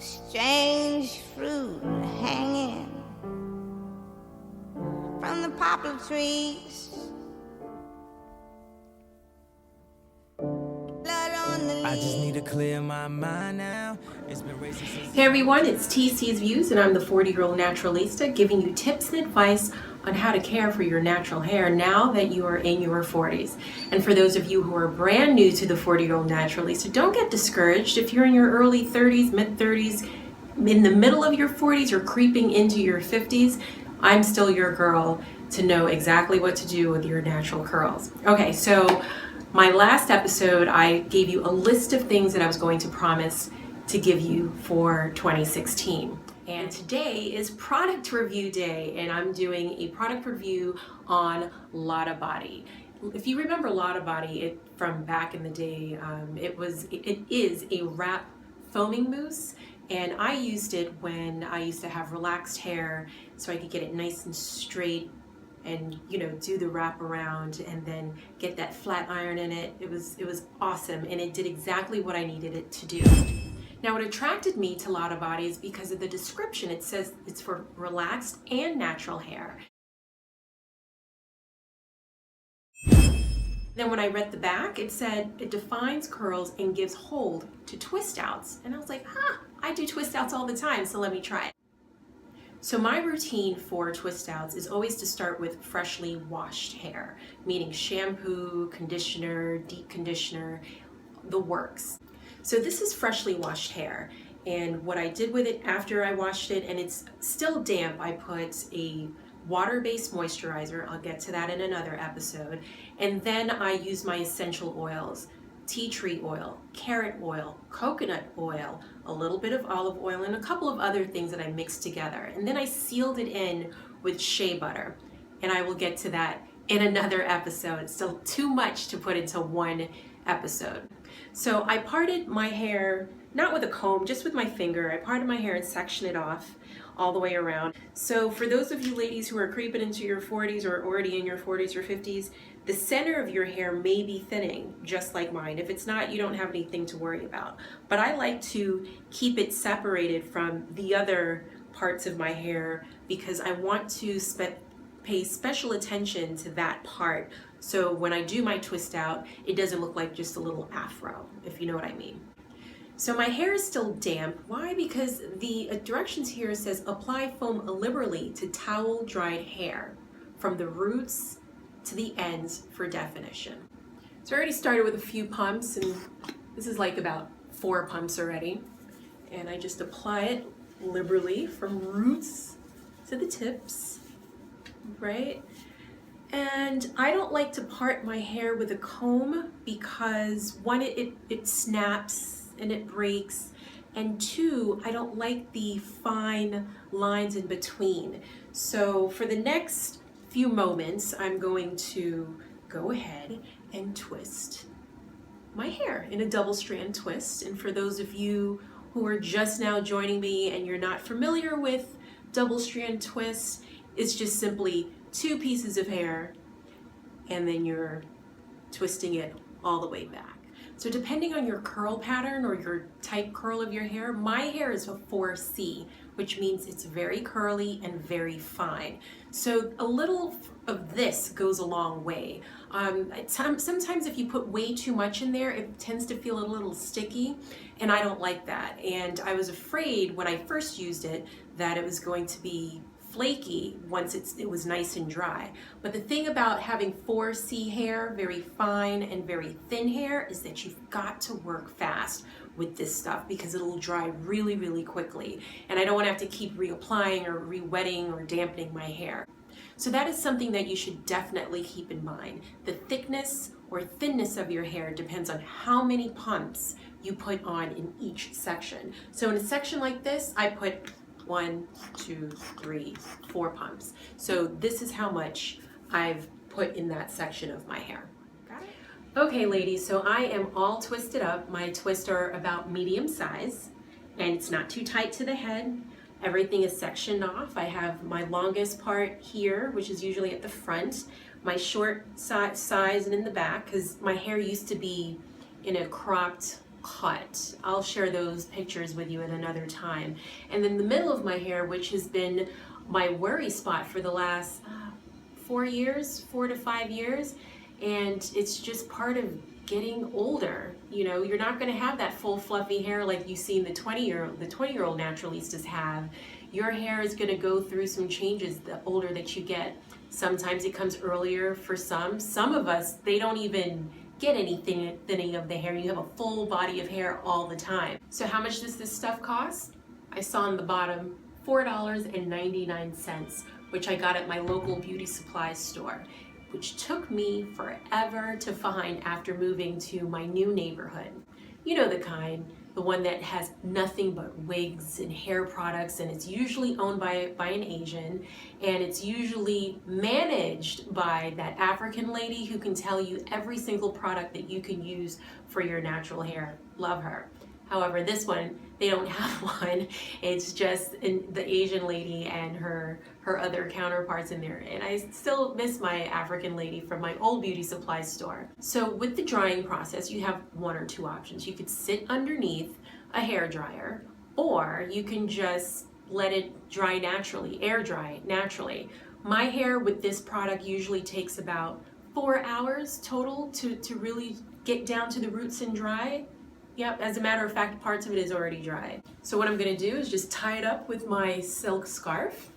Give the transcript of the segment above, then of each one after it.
strange fruit hanging from the poplar trees. I just need to clear my mind now. It's been racing since... Hey everyone, it's TCs Views and I'm the 40-year-old Naturalista giving you tips and advice on how to care for your natural hair now that you are in your 40s. And for those of you who are brand new to the 40-year-old Naturalista, don't get discouraged if you're in your early 30s, mid-30s, in the middle of your 40s or creeping into your 50s. I'm still your girl to know exactly what to do with your natural curls. Okay, so my last episode, I gave you a list of things that I was going to promise to give you for 2016. And today is product review day, and I'm doing a product review on Lotta Body. If you remember Lotta Body from back in the day, it is a wrap foaming mousse, and I used it when I used to have relaxed hair so I could get it nice and straight and do the wrap around and then get that flat iron in it. It was awesome, and it did exactly what I needed it to do. Now what attracted me to Lotta Body is because of the description. It says it's for relaxed and natural hair. Then when I read the back, it said it defines curls and gives hold to twist outs. And I was like, I do twist outs all the time, so let me try it. So my routine for twist outs is always to start with freshly washed hair, meaning shampoo, conditioner, deep conditioner, the works. So this is freshly washed hair, and what I did with it after I washed it, and it's still damp, I put a water-based moisturizer. I'll get to that in another episode. And then I use my essential oils: tea tree oil, carrot oil, coconut oil, a little bit of olive oil, and a couple of other things that I mixed together. And then I sealed it in with shea butter. And I will get to that in another episode. It's still too much to put into one episode. So I parted my hair, not with a comb, just with my finger. I parted my hair and sectioned it off all the way around. So for those of you ladies who are creeping into your 40s or already in your 40s or 50s, the center of your hair may be thinning, just like mine. If it's not, you don't have anything to worry about. But I like to keep it separated from the other parts of my hair because I want to pay special attention to that part. So when I do my twist out, it doesn't look like just a little afro, if you know what I mean. So my hair is still damp. Why? Because the directions here says apply foam liberally to towel dried hair from the roots to the ends for definition. So I already started with a few pumps, and this is like about 4 pumps already. And I just apply it liberally from roots to the tips, right? And I don't like to part my hair with a comb because one, it snaps and it breaks, and 2, I don't like the fine lines in between. So for the next few moments, I'm going to go ahead and twist my hair in a double strand twist. And for those of you who are just now joining me and you're not familiar with double strand twists, it's just simply 2 pieces of hair and then you're twisting it all the way back. So depending on your curl pattern or your type curl of your hair, my hair is a 4C, which means it's very curly and very fine. So a little of this goes a long way. Sometimes if you put way too much in there, it tends to feel a little sticky, and I don't like that. And I was afraid when I first used it that it was going to be flaky once it was nice and dry. But the thing about having 4C hair, very fine and very thin hair, is that you've got to work fast with this stuff because it'll dry really, really quickly. And I don't want to have to keep reapplying or re-wetting or dampening my hair. So that is something that you should definitely keep in mind. The thickness or thinness of your hair depends on how many pumps you put on in each section. So in a section like this, I put 1, 2, 3, 4 pumps. So this is how much I've put in that section of my hair. Got it? Okay, ladies, so I am all twisted up. My twists are about medium size, and it's not too tight to the head. Everything is sectioned off. I have my longest part here, which is usually at the front, my short size and in the back, because my hair used to be in a cropped cut. I'll share those pictures with you at another time. And then the middle of my hair, which has been my worry spot for the last 4 to 5 years, and it's just part of getting older. You know, you're not going to have that full fluffy hair like you see in the 20-year-old naturalistas have. Your hair is going to go through some changes the older that you get. Sometimes it comes earlier for some. Some of us, they don't even get any thinning of the hair. You have a full body of hair all the time. So how much does this stuff cost? I saw on the bottom, $4.99, which I got at my local beauty supply store, which took me forever to find after moving to my new neighborhood. You know the kind, the one that has nothing but wigs and hair products, and it's usually owned by an Asian, and it's usually managed by that African lady who can tell you every single product that you can use for your natural hair. Love her. However, this one, they don't have one. It's just the Asian lady and her other counterparts in there. And I still miss my African lady from my old beauty supply store. So with the drying process, you have one or two options. You could sit underneath a hair dryer, or you can just let it dry naturally, air dry naturally. My hair with this product usually takes about 4 hours total to really get down to the roots and dry. Yep, as a matter of fact, parts of it is already dry. So what I'm gonna do is just tie it up with my silk scarf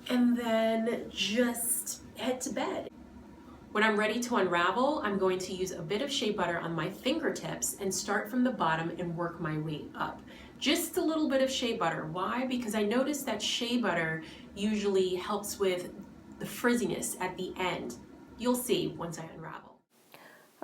and then just head to bed. When I'm ready to unravel, I'm going to use a bit of shea butter on my fingertips and start from the bottom and work my way up. Just a little bit of shea butter. Why? Because I noticed that shea butter usually helps with the frizziness at the end. You'll see once I unravel.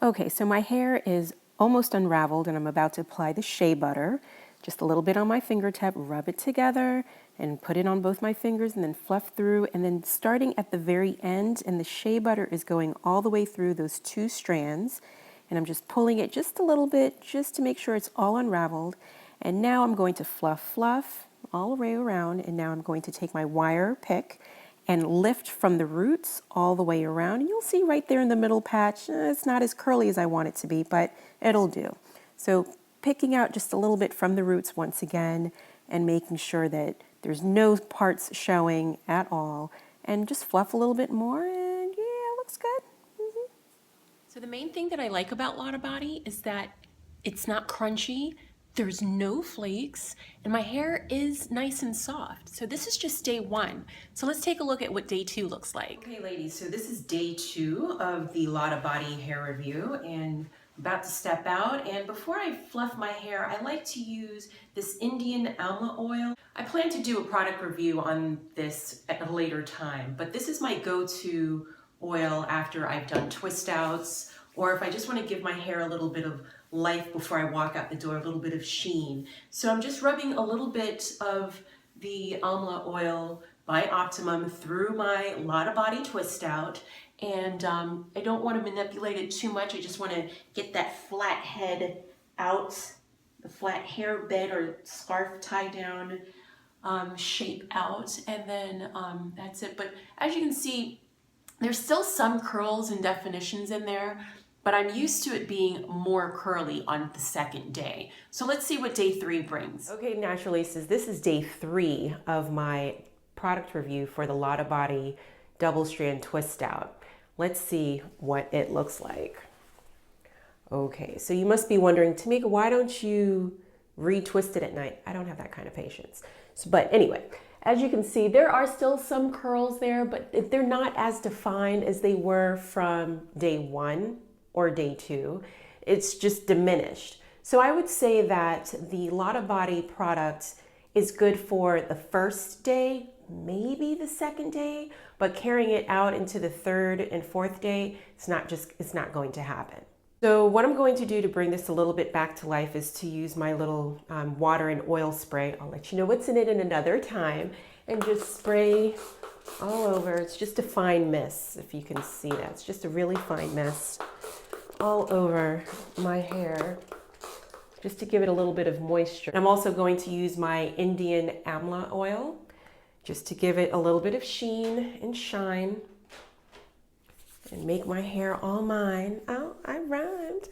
Okay, so my hair is almost unraveled and I'm about to apply the shea butter. Just a little bit on my fingertip, rub it together and put it on both my fingers and then fluff through, and then starting at the very end, and the shea butter is going all the way through those 2 strands, and I'm just pulling it just a little bit just to make sure it's all unraveled. And now I'm going to fluff all the way around, and now I'm going to take my wire pick and lift from the roots all the way around. And you'll see right there in the middle patch, it's not as curly as I want it to be, but it'll do. So picking out just a little bit from the roots once again and making sure that there's no parts showing at all, and just fluff a little bit more, and yeah, it looks good. So the main thing that I like about Lotta Body is that it's not crunchy, there's no flakes, and my hair is nice and soft. So this is just day 1. So let's take a look at what day 2 looks like. Okay ladies, so this is day 2 of the Lotta Body hair review, and I'm about to step out. And before I fluff my hair, I like to use this Indian amla oil. I plan to do a product review on this at a later time, but this is my go-to oil after I've done twist outs, or if I just want to give my hair a little bit of life before I walk out the door, a little bit of sheen. So I'm just rubbing a little bit of the amla oil by Optimum through my Lotta Body twist out, and I don't want to manipulate it too much. I just want to get that flat head out, the flat hair bed or scarf tie down shape out, and then that's it. But as you can see, there's still some curls and definitions in there, but I'm used to it being more curly on the second day. So let's see what day 3 brings. Okay, Naturalistas, this is day 3 of my product review for the Lotta Body Double Strand Twist Out. Let's see what it looks like. Okay, so you must be wondering, Tamika, why don't you retwist it at night? I don't have that kind of patience. So, but anyway, as you can see, there are still some curls there, but they're not as defined as they were from day 1 or day 2. It's just diminished. So I would say that the Lotta Body product is good for the first day, maybe the second day, but carrying it out into the 3rd and 4th day, it's not going to happen. So what I'm going to do to bring this a little bit back to life is to use my little water and oil spray. I'll let you know what's in it in another time, and just spray all over. It's just a fine mist, if you can see that. It's just a really fine mist all over my hair, just to give it a little bit of moisture. I'm also going to use my Indian amla oil, just to give it a little bit of sheen and shine, and make my hair all mine. Oh, I rhymed.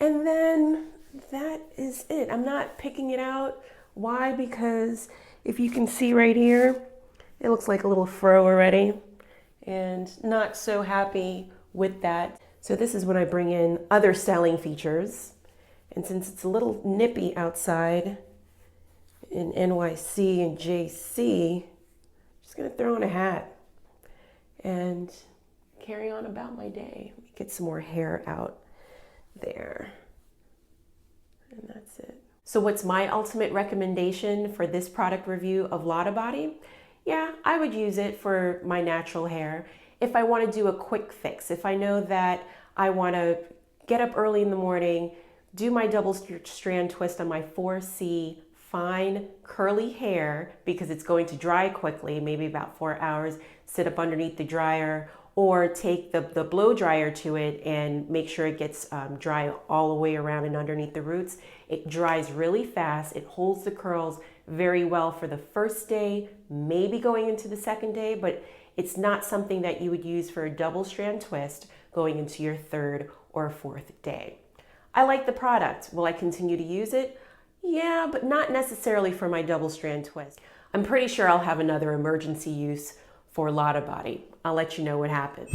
And then that is it. I'm not picking it out. Why? Because if you can see right here, it looks like a little fro already, and not so happy with that. So this is when I bring in other styling features. And since it's a little nippy outside in NYC and JC, I'm just gonna throw on a hat and carry on about my day. Let me get some more hair out there. And that's it. So what's my ultimate recommendation for this product review of Lotta Body? Yeah, I would use it for my natural hair. If I want to do a quick fix, if I know that I want to get up early in the morning, do my double strand twist on my 4C fine curly hair because it's going to dry quickly, maybe about 4 hours, sit up underneath the dryer, or take the blow dryer to it and make sure it gets dry all the way around and underneath the roots. It dries really fast. It holds the curls very well for the first day, maybe going into the second day, but it's not something that you would use for a double strand twist going into your third or fourth day. I like the product. Will I continue to use it? Yeah, but not necessarily for my double strand twist. I'm pretty sure I'll have another emergency use for Lotta Body. I'll let you know what happens.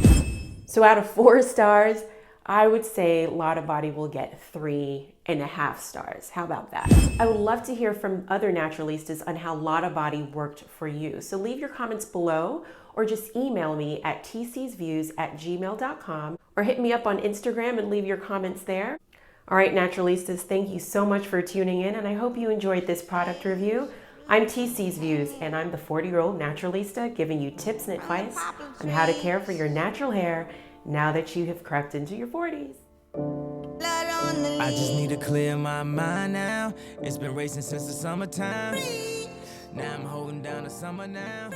So out of 4 stars, I would say Lotta Body will get 3.5 stars. How about that? I would love to hear from other naturalistas on how Lotta Body worked for you. So leave your comments below or just email me at tcsviews@gmail.com or hit me up on Instagram and leave your comments there. All right, Naturalistas, thank you so much for tuning in, and I hope you enjoyed this product review. I'm TCs Views, and I'm the 40-year-old Naturalista giving you tips and advice on how to care for your natural hair now that you have crept into your 40s. I just need to clear my mind now. It's been racing since the summertime. Now I'm holding down the summer now.